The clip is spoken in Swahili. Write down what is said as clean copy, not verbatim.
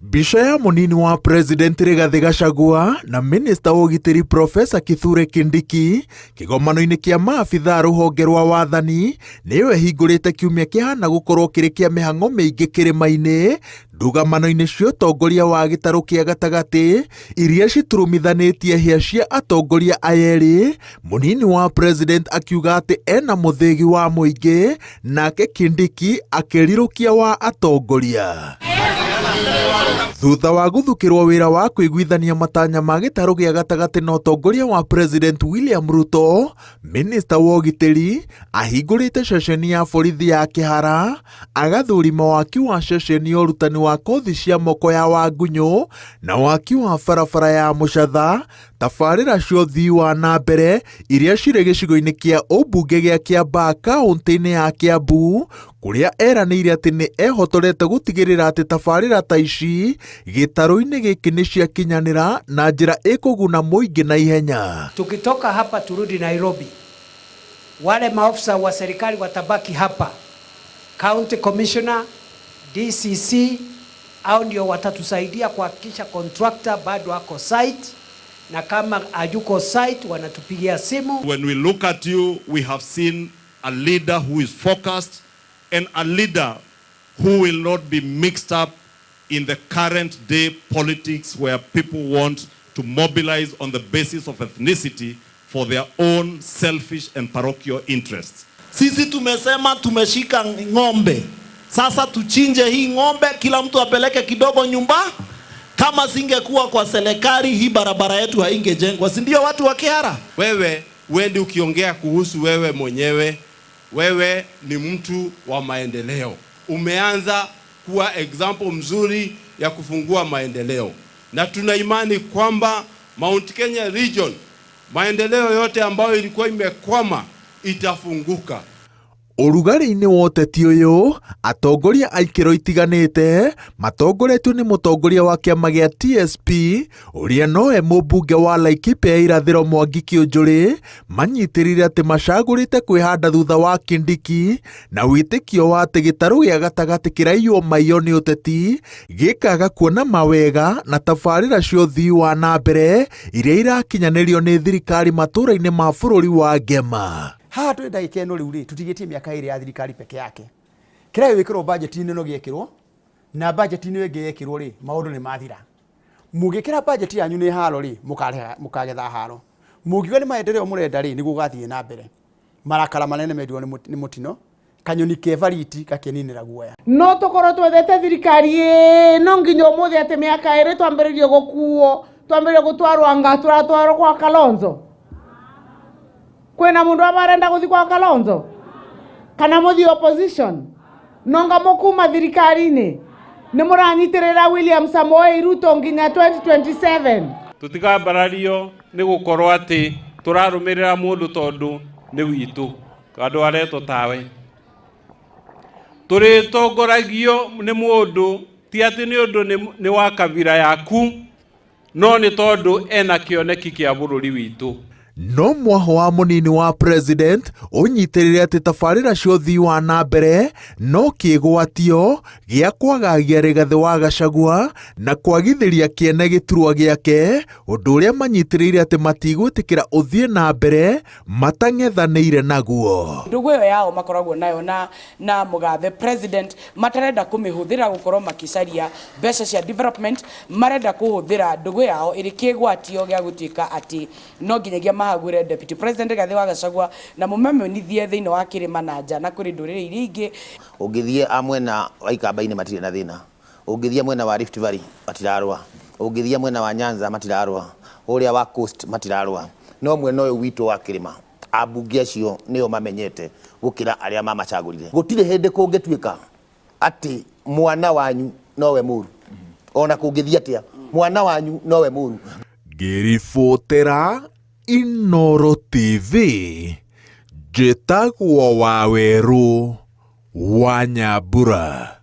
Bisha ya munini wa President Rigathi Gachagua na Minister wa Ugitiri Professor Kithure Kindiki kigomano-ini kia maabitha ruhonge rwa wathani niyo hingurite kiumia kihana gukorwo kiri kia mihang'o miingi kirima-ini ndugamano-ini cia utongoria wa gitaru kia gatagati iria citurumithanĩtie hĩa cia atongoria ayeri. Munini wa President akiuga ati ena muthigi wa muingi nake Kindiki akirirukia wa atongoria. Thutha wa guthukirwo wira wa kuiguithania matanya ma gitaru gia gatagati na utongoria wa President William Ruto, Minister wa Ugitiri ahingurite ceceni ya borithi ya Kihara, agathurima waki wa ceceni ya urutani wa kothi cia moko ya Wangunyu na waki wa barabara ya Muchatha, tabarĩra cia ũthii wa na mbere iria cirĩ gĩcigo-inĩ kia ũmbunge gĩa Kiambaa kaunti-inĩ ya Kiambu, kuria eranĩire atĩ nĩ ehotorete gũtigĩrĩra atĩ tabarĩra ta ici gĩtarũ-inĩ gĩkĩ nĩ ciakinyanĩra na njĩra ĩkũguna mũingĩ na ihenya. Tukitoka hapa turudi Nairobi, wale maofisa wa serikali watabaki hapa, County Commissioner, DCC au ndio watatusaidia kuhakikisha contractor bado ako site, na kama hayuko site wanatupigia simu. When we look at you, we have seen a leader who is focused and a leader who will not be mixed up in the current day politics where people want to mobilize on the basis of ethnicity for their own selfish and parochial interests. Sisi tumesema tumeshika ng'ombe. Sasa tuchinje hii ng'ombe, kila mtu apeleke kidogo nyumba. Kama singekuwa kwa serikali hii barabara yetu haingejengwa. Si ndio watu wa Kihara? Wewe wendi ukiongea kuhusu wewe mwenyewe, wewe ni mtu wa maendeleo. Umeanza kuwa example mzuri ya kufungua maendeleo. Na tuna imani kwamba Mount Kenya region, maendeleo yote ambayo ilikuwa imekwama itafunguka. Urugari-ini wa ũteti ũyũ, atongoria a ikĩro itiganĩte matongoretio nĩ mũtongoria wa kĩama gĩa TSP ũrĩa nowe mũmbunge wa Laikipia ya irathĩro Mwangi Kĩũnjũrĩ manyitĩrĩire atĩ macagũrĩte kwĩhanda thutha wa Kindiki na wĩtĩkio wa atĩ gĩtarũ gĩa gatagati kĩraiywo maiyo nĩ ũteti gĩkaga kuona mawega na tabarĩra cia ũthii wa na mbere iria irakinyanĩrio nĩ thirikari matũũra-inĩ ma bũrũri wa ngema. Haha twĩ ndagĩka ĩno rĩu tũtigĩtie mĩaka ĩrĩ ya thirikari peke yake. Kĩrĩa gĩkĩrwo budget-inĩ no gĩekĩrwo na budget-inĩ ĩngĩ yekĩrwo rĩ maũndũ nĩ mathira. Mũngĩkĩra budget yanyu nĩ haro rĩ mũkagetha haro. Mũngiuga nĩ maendeleo mũrenda rĩ nĩguo gathiĩ na mbere. Marakara manene mendirwo nĩ mũtino, kanyoni kevariti gakeninĩra guoya. No tũkorwo twethete thirikari no nginya ũmũthĩ atĩ mĩaka ĩrĩ twambĩrĩrie gũkuo, twambĩrĩrie gũtwarwo anga tũratwarwo kwa Kalonzo. Kwena mundu amarenda guthi kwa Kalonzo kana muthi opposition nonga mukuma thirikari-ini ni muranyitirira William Samoei Ruto nginya 2027. Tutigambarario ni gukorwo ati turarumirira mundu tondu ni witu andu areto tawe turitongoragio ni mundu ti ati ni undu ni wa kabira yaku no ni tondu ena kioneki kia bururi witu. No mwaho wa munini wa President ũnyitĩrĩre atĩ tabarĩra cia ũthii wa na mbere no kĩgwatio gĩa kwagagia Rigathi wa Gachagua na kwagithĩria kĩene gĩturwa gĩake, ũndũ ũrĩa manyitĩrĩire atĩ matigwĩtĩkĩra ũthiĩ na mbere matang'ethanĩire naguo. Ndugu ĩyo yao makoragwo nayo na mũgathe President matarenda kũmĩhũthĩra gũkorwo makicaria mbeca cia development, marenda kũhũthĩra ndugu yao ĩrĩ kĩgwatio gĩa gũtuĩka atĩ no nginyagia mahagũre Deputy President Rigathi wa Gachagua na mũmamenithie thĩinĩ wa kĩrĩma na nja na kũrĩ ndũrĩrĩ iria ingĩ. Ũngĩthiĩ amwena wa Ikamba-inĩ matirĩ na thĩna, ũngĩthiĩ mwena wa Rift Valley matirarũa, ũngĩthiĩ mwena wa Nyanza matirarũa, ũrĩa wa Coast matirarũa, no mwena ũyũ witũ wa kĩrĩma ambunge acio nĩo mamenyete gũkĩra arĩa mamacagũrire. Gũtirĩ hĩndĩ kũngĩtuĩka atĩ mwana wanyu nowe mũru, ona kũngĩthiĩ atĩa mwana wanyu nowe mũru. Ngĩribotera Inooro TV, njĩtagwo Waweru wa Nyambura.